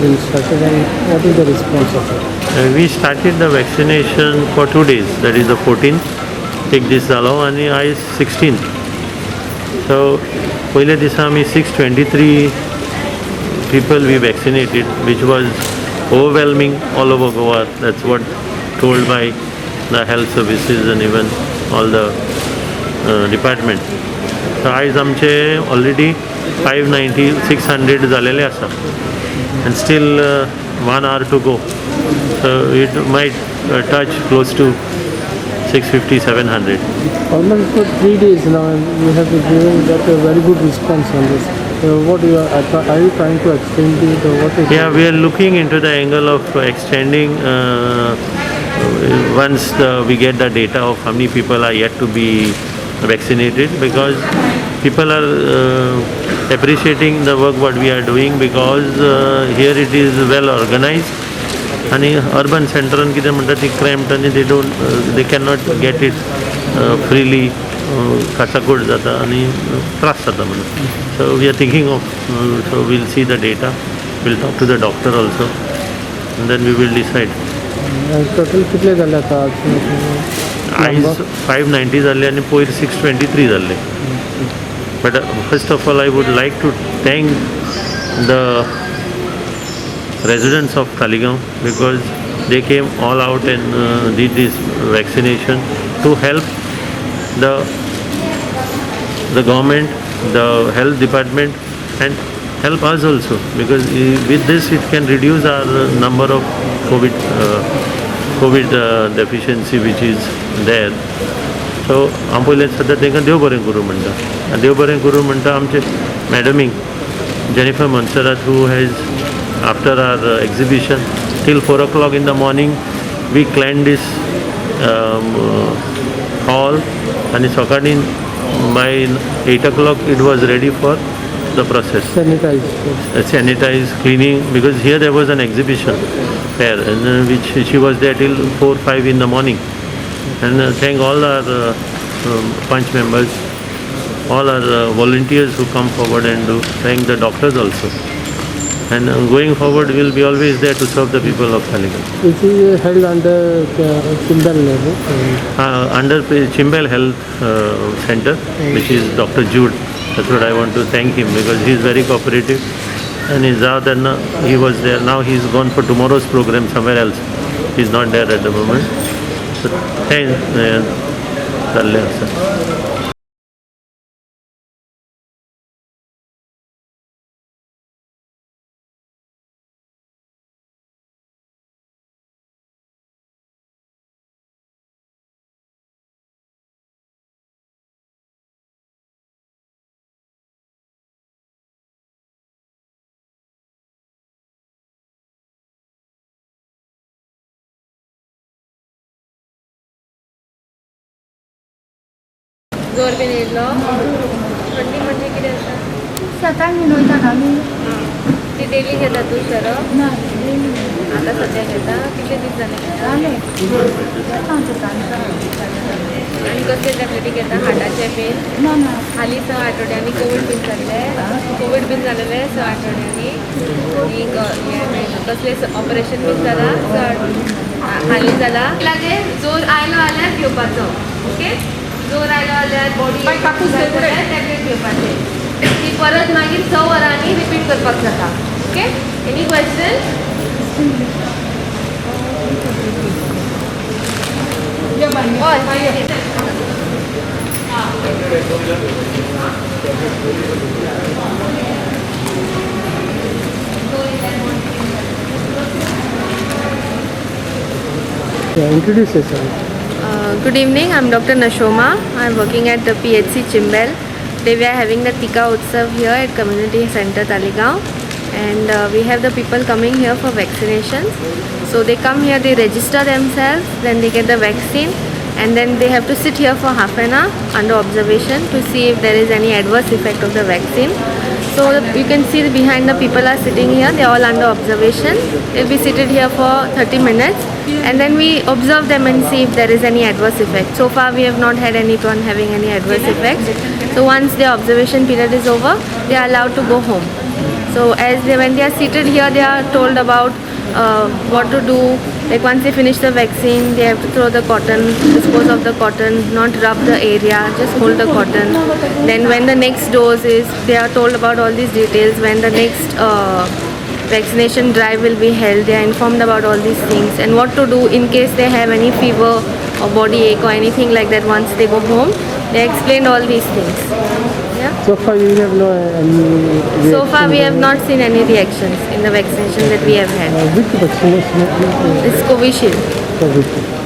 been started and what is the response of it? We started the vaccination for 2 days, that is the 14th, एक दीस जालो आनी आयज 16th. So पयल्या दिसा आमी 623 people we vaccinated, which was overwhelming all over Goa. That's what told by the health services and even all the department. So आयज आमचे already 590 600 जालेले आसा and still 1 hour to go. So it might touch close to 650 700. Almost for 3 days now and you have got a very good response on this. What are you trying to extend it or what is Yeah, we are looking into the angle of extending once we get the data of how many people are yet to be vaccinated, because people are appreciating the work what we are doing, because here it is well organized and urban center and कितें म्हणटा ती cramped and they cannot get it freely, कासाकोट जाता आणि त्रास जाता म्हणून. So we are thinking of so we'll see the data, we'll talk to the doctor also and then we will decide. Total कितले जाले आता आयज 590 जाल्ले आनी पयर 623 जाल्ले. But first of all I would like to thank the residents of Talegaon, because they came all out and did this vaccination to help the government, the health department and help us also, because with this it can reduce our number of COVID deficiency which is there. So हांव पयले सद्या तांकां देव बरें करूं म्हणटा. देव बरें करूं म्हणटा आमचे मॅडमीक Jennifer Monserrat, who has after our exhibition till 4 o'clock in the morning we cleaned this hall and सकाळी by 8 o'clock it was ready for the process. Sanitized, cleaning, because here there was an exhibition fair and which she was there till 4-5 in the morning. And thank all our punch members, all our volunteers who come forward and do. Thank the doctors also. And going forward we will be always there to serve the people of Talegaon. It is held under Chimbel level. Under Chimbel Health Center, which is Dr. Jude. That's what I want to thank him, because he is very cooperative. And he was there. Now he is gone for tomorrow's program somewhere else. He is not there at the moment. So thanks. जोर been येयलो थंडी म्हणजे कितें आसा? शेतान been वयता आमी. ती डेली घेता तूं शरो? ना आतां सद्या घेता? कितले दीस जाले घेता? जाले आनी कसले टॅबलेटी घेता? हार्टाचे बीन? ना ना हालीं 6 आठवड्यांनी कोवीड बीन जाल्ले? कोवीड बीन जालेले 6 आठवड्यांनी? कसले ऑपरेशन बीन जाला? हालीं जाला? लागे जोर आयलो जाल्यार घेवपाचो. ओके? जोर आयलो जाल्यार बॉडी टॅबलेट घेवपाचें. ती परत मागीर 6 वरांनी रिपीट करपाक जाता. Okay? Any question? Introduce yourself. Good evening, I'm Dr. Nashoma. I'm working at the PHC Chimbel. Today we are having the Tika Utsav here at Community Center Talegaon, and we have the people coming here for vaccinations. So they come here, they register themselves, then they get the vaccine, and then they have to sit here for half an hour under observation to see if there is any adverse effect of the vaccine. So you can see behind the people are sitting here, they are all under observation. They'll be seated here for 30 minutes and then we observe them and see if there is any adverse effect. So far we have not had anyone having any adverse effects. So once the observation period is over, they are allowed to go home. So when they are seated here, they are told about what to do. Like once they finish the vaccine, they have to throw the cotton, dispose of the cotton, not rub the area, just hold the cotton. Then when the next dose is, they are told about all these details. When the next vaccination drive will be held, they are informed about all these things and what to do in case they have any fever or body ache or anything like that. Once they go home, they explained all these things. Yeah. So far you have no any So far we have not seen any reactions in the vaccination that we have had. Which vaccination? It's Covishield. COVID.